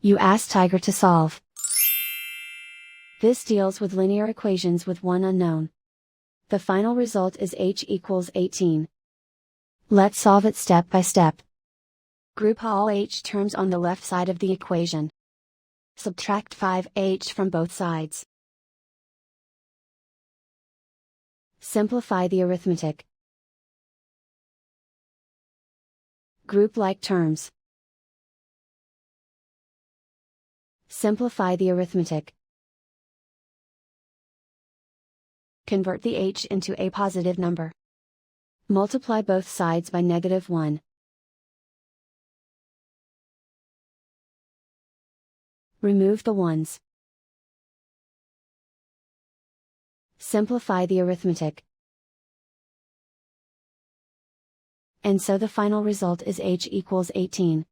You ask Tiger to solve. This deals with linear equations with one unknown. The final result is h equals 18. Let's solve it step by step. Group all h terms on the left side of the equation. Subtract 5h from both sides. Simplify the arithmetic. Group like terms. Simplify the arithmetic. Convert the h into a positive number. Multiply both sides by -1. Remove the ones. Simplify the arithmetic. And so the final result is h equals 18.